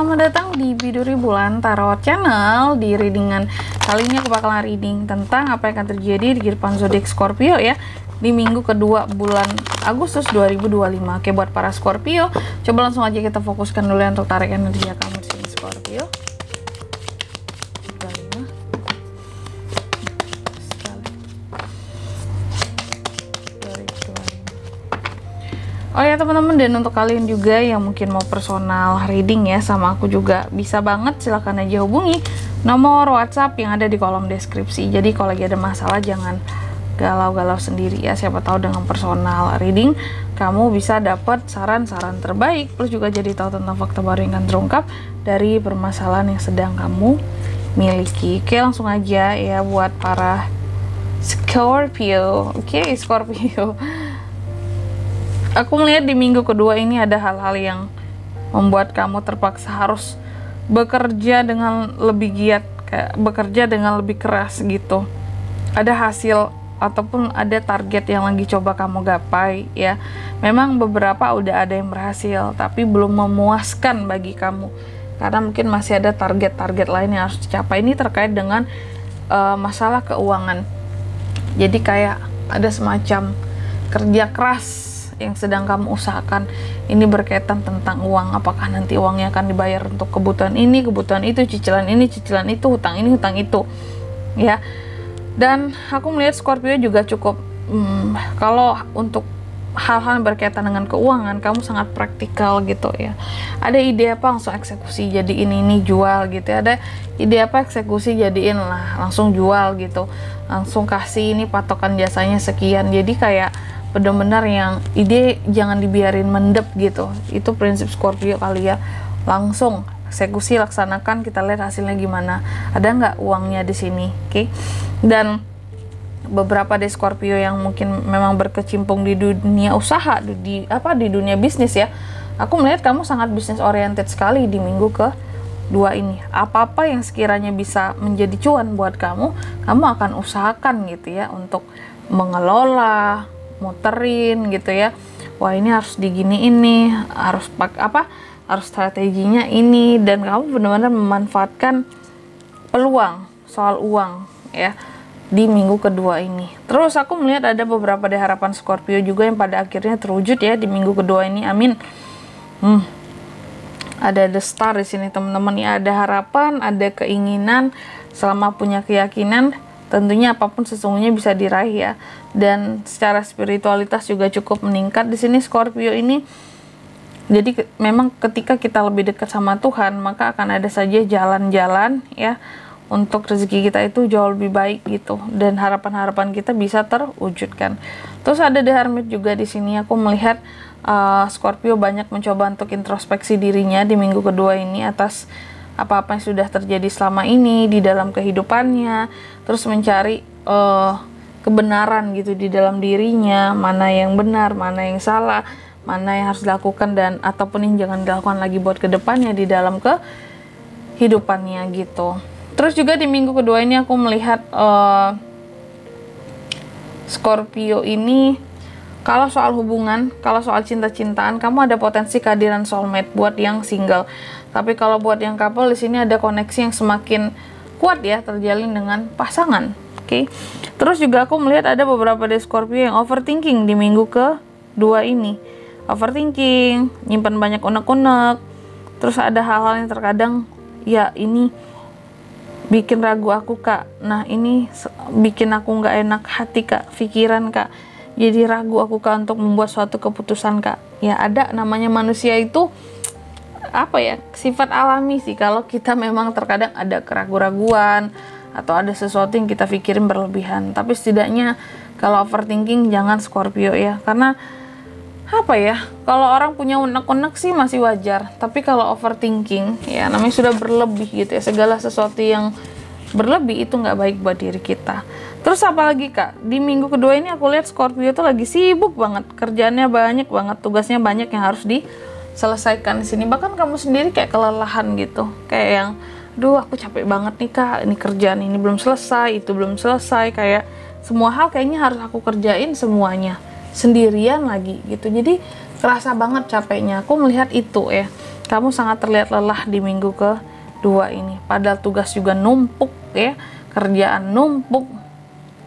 selamat datang di Biduri Bulan Tarot Channel. Di readingan kali ini aku bakalan reading tentang apa yang akan terjadi di kehidupan zodiak Scorpio ya di minggu kedua bulan Agustus 2025. Oke, buat para Scorpio, coba langsung aja kita fokuskan dulu ya untuk tarik energi kamu di sini Scorpio. Oh ya teman-teman, dan untuk kalian juga yang mungkin mau personal reading ya sama aku juga bisa banget, silahkan aja hubungi nomor WhatsApp yang ada di kolom deskripsi. Jadi kalau lagi ada masalah jangan galau-galau sendiri ya, siapa tahu dengan personal reading kamu bisa dapat saran-saran terbaik, plus juga jadi tahu tentang fakta baru yang akan terungkap dari permasalahan yang sedang kamu miliki. Oke, langsung aja ya buat para Scorpio. Oke, Scorpio, aku melihat di minggu kedua ini ada hal-hal yang membuat kamu terpaksa harus bekerja dengan lebih giat, kayak bekerja dengan lebih keras gitu. Ada hasil ataupun ada target yang lagi coba kamu gapai ya. Memang beberapa udah ada yang berhasil, tapi belum memuaskan bagi kamu. Karena mungkin masih ada target-target lain yang harus dicapai. Ini terkait dengan masalah keuangan. Jadi kayak ada semacam kerja keras yang sedang kamu usahakan, ini berkaitan tentang uang. Apakah nanti uangnya akan dibayar untuk kebutuhan ini, kebutuhan itu, cicilan ini, cicilan itu, hutang ini, hutang itu ya. Dan aku melihat Scorpio juga cukup kalau untuk hal-hal yang berkaitan dengan keuangan kamu sangat praktikal gitu ya. Ada ide apa langsung eksekusi jadiin, ini jual gitu ya. Ada ide apa eksekusi jadiin lah, langsung jual gitu, langsung kasih ini patokan jasanya sekian. Jadi kayak benar-benar yang ide jangan dibiarin mendep gitu. Itu prinsip Scorpio kali ya. Langsung eksekusi, laksanakan, kita lihat hasilnya gimana. Ada nggak uangnya di sini, oke? Dan beberapa dari Scorpio yang mungkin memang berkecimpung di dunia usaha, di dunia bisnis ya. Aku melihat kamu sangat bisnis oriented sekali di minggu kedua ini. Apa-apa yang sekiranya bisa menjadi cuan buat kamu, kamu akan usahakan gitu ya untuk mengelola, muterin gitu ya. Wah, ini harus digini, ini harus harus strateginya ini, dan kamu benar-benar memanfaatkan peluang soal uang ya di minggu kedua ini. Terus aku melihat ada beberapa dari harapan Scorpio juga yang pada akhirnya terwujud ya di minggu kedua ini. Amin. Ada the star di sini teman-teman ya. Ada harapan, ada keinginan, selama punya keyakinan tentunya apapun sesungguhnya bisa diraih ya. Dan secara spiritualitas juga cukup meningkat di sini Scorpio ini. Jadi memang ketika kita lebih dekat sama Tuhan, maka akan ada saja jalan-jalan ya untuk rezeki kita itu jauh lebih baik gitu, dan harapan-harapan kita bisa terwujudkan. Terus ada The Hermit juga di sini. Aku melihat Scorpio banyak mencoba untuk introspeksi dirinya di minggu kedua ini atas apa-apa yang sudah terjadi selama ini di dalam kehidupannya, terus mencari kebenaran gitu di dalam dirinya, mana yang benar, mana yang salah, mana yang harus dilakukan dan ataupun yang jangan dilakukan lagi buat kedepannya di dalam kehidupannya gitu. Terus juga di minggu kedua ini aku melihat Scorpio ini, kalau soal hubungan, kalau soal cinta-cintaan, kamu ada potensi kehadiran soulmate buat yang single. Tapi kalau buat yang couple, di sini ada koneksi yang semakin kuat ya terjalin dengan pasangan. Oke. Terus juga aku melihat ada beberapa dari Scorpio yang overthinking di minggu kedua ini. Overthinking, nyimpan banyak unek-unek. Terus ada hal-hal yang terkadang ya ini bikin ragu aku kak, nah ini bikin aku nggak enak hati kak, pikiran kak, jadi ragu aku kak untuk membuat suatu keputusan kak. Ya ada, namanya manusia itu apa ya, sifat alami sih kalau kita memang terkadang ada keraguan-raguan atau ada sesuatu yang kita pikirin berlebihan. Tapi setidaknya kalau overthinking jangan Scorpio ya, karena apa ya, kalau orang punya unek-unek sih masih wajar, tapi kalau overthinking ya namanya sudah berlebih gitu ya, segala sesuatu yang berlebih itu nggak baik buat diri kita. Terus apalagi kak, di minggu kedua ini aku lihat Scorpio tuh lagi sibuk banget, kerjaannya banyak banget, tugasnya banyak yang harus diselesaikan di sini. Bahkan kamu sendiri kayak kelelahan gitu, kayak yang aduh aku capek banget nih kak, ini kerjaan ini belum selesai, itu belum selesai, kayak semua hal kayaknya harus aku kerjain semuanya sendirian lagi gitu. Jadi kerasa banget capeknya. Aku melihat itu ya. Kamu sangat terlihat lelah di minggu kedua ini. Padahal tugas juga numpuk ya, kerjaan numpuk,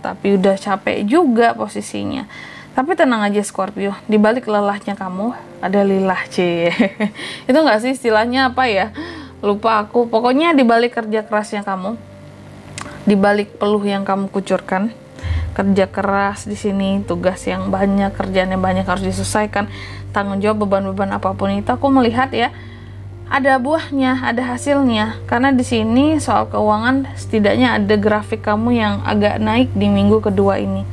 tapi udah capek juga posisinya. Tapi tenang aja Scorpio, di balik lelahnya kamu ada lilah, itu enggak sih istilahnya apa ya? Lupa aku. Pokoknya di balik kerja kerasnya kamu, di balik peluh yang kamu kucurkan, kerja keras di sini, tugas yang banyak, kerjaan yang banyak harus diselesaikan, tanggung jawab, beban-beban apapun itu, aku melihat ya ada buahnya, ada hasilnya. Karena di sini soal keuangan setidaknya ada grafik kamu yang agak naik di minggu kedua ini.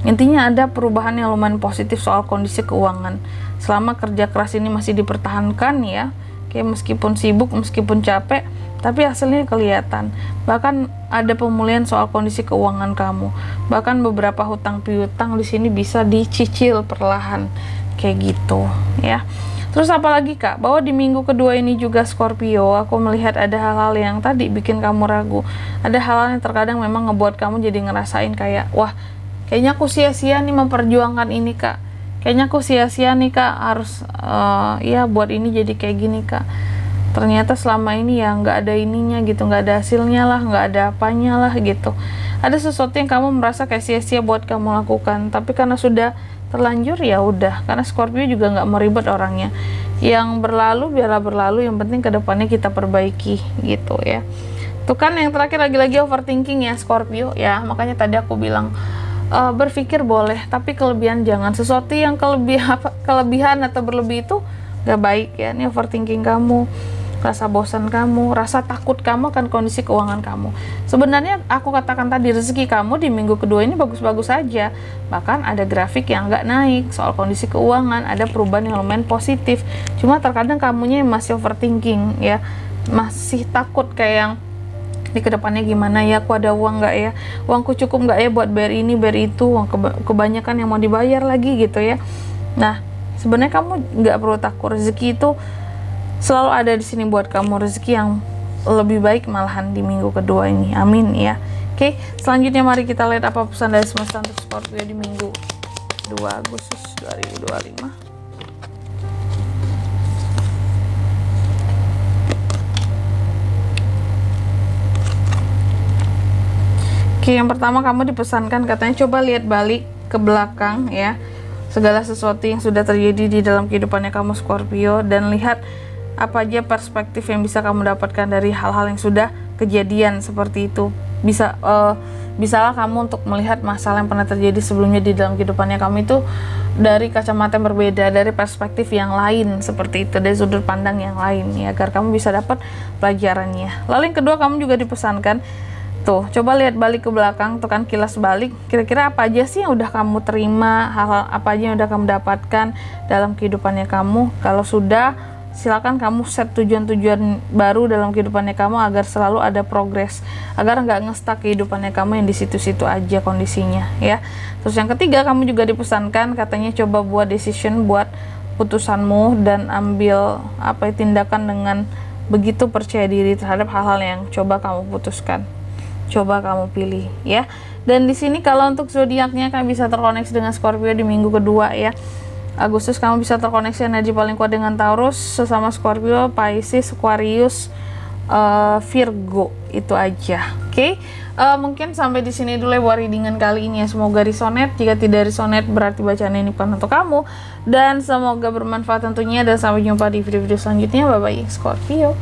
Intinya ada perubahan yang lumayan positif soal kondisi keuangan. Selama kerja keras ini masih dipertahankan ya, kayak meskipun sibuk, meskipun capek, tapi hasilnya kelihatan. Bahkan ada pemulihan soal kondisi keuangan kamu. Bahkan beberapa hutang piutang di sini bisa dicicil perlahan, kayak gitu ya. Terus apalagi Kak, bahwa di minggu kedua ini juga Scorpio, aku melihat ada hal-hal yang tadi bikin kamu ragu. Ada hal-hal yang terkadang memang ngebuat kamu jadi ngerasain kayak, wah kayaknya aku sia-sia nih memperjuangkan ini Kak. Kayaknya aku sia-sia nih Kak, harus ya buat ini jadi kayak gini Kak. Ternyata selama ini ya nggak ada ininya gitu, nggak ada hasilnya lah, nggak ada apanya lah gitu. Ada sesuatu yang kamu merasa kayak sia-sia buat kamu lakukan, tapi karena sudah terlanjur ya udah. Karena Scorpio juga nggak mau ribet orangnya. Yang berlalu biarlah berlalu, yang penting kedepannya kita perbaiki gitu ya. Tuh kan yang terakhir lagi-lagi overthinking ya Scorpio ya, makanya tadi aku bilang berpikir boleh, tapi kelebihan jangan. Sesuatu yang kelebihan atau berlebih itu gak baik ya. Ini overthinking kamu, rasa bosan kamu, rasa takut kamu akan kondisi keuangan kamu. Sebenarnya aku katakan tadi, rezeki kamu di minggu kedua ini bagus-bagus saja. Bahkan ada grafik yang gak naik soal kondisi keuangan, ada perubahan yang lumayan positif. Cuma terkadang kamunya masih overthinking ya, masih takut kayak yang di kedepannya gimana ya, aku ada uang nggak ya, uangku cukup nggak ya buat bayar ini bayar itu, uang kebanyakan yang mau dibayar lagi gitu ya. Nah sebenarnya kamu nggak perlu takut, rezeki itu selalu ada di sini buat kamu, rezeki yang lebih baik malahan di minggu kedua ini, amin ya. Oke, selanjutnya mari kita lihat apa pesan dari semesta untuk Scorpio di minggu 2 Agustus 2025. Oke, yang pertama kamu dipesankan katanya coba lihat balik ke belakang ya, segala sesuatu yang sudah terjadi di dalam kehidupannya kamu Scorpio, dan lihat apa aja perspektif yang bisa kamu dapatkan dari hal-hal yang sudah kejadian seperti itu. Bisalah kamu untuk melihat masalah yang pernah terjadi sebelumnya di dalam kehidupannya kamu itu dari kacamata yang berbeda, dari perspektif yang lain seperti itu, dari sudut pandang yang lain ya, agar kamu bisa dapat pelajarannya. Lalu yang kedua kamu juga dipesankan tuh, coba lihat balik ke belakang, tuh kan kilas balik, kira-kira apa aja sih yang udah kamu terima, hal-hal apa aja yang udah kamu dapatkan dalam kehidupannya kamu. Kalau sudah, silakan kamu set tujuan-tujuan baru dalam kehidupannya kamu agar selalu ada progres, agar nggak ngestak kehidupannya kamu yang di situ-situ aja kondisinya ya. Terus yang ketiga kamu juga dipesankan katanya coba buat decision, buat putusanmu, dan ambil tindakan dengan begitu percaya diri terhadap hal-hal yang coba kamu putuskan, coba kamu pilih ya. Dan di sini kalau untuk zodiaknya kan bisa terkoneksi dengan Scorpio di minggu kedua ya. Agustus kamu bisa terkoneksi energi paling kuat dengan Taurus, sesama Scorpio, Pisces, Aquarius, Virgo, itu aja. Oke, mungkin sampai di sini dulu ya buat readingan kali ini ya. Semoga resonate. Jika tidak resonate berarti bacaan ini bukan untuk kamu, dan semoga bermanfaat tentunya, dan sampai jumpa di video-video selanjutnya. Bye bye Scorpio.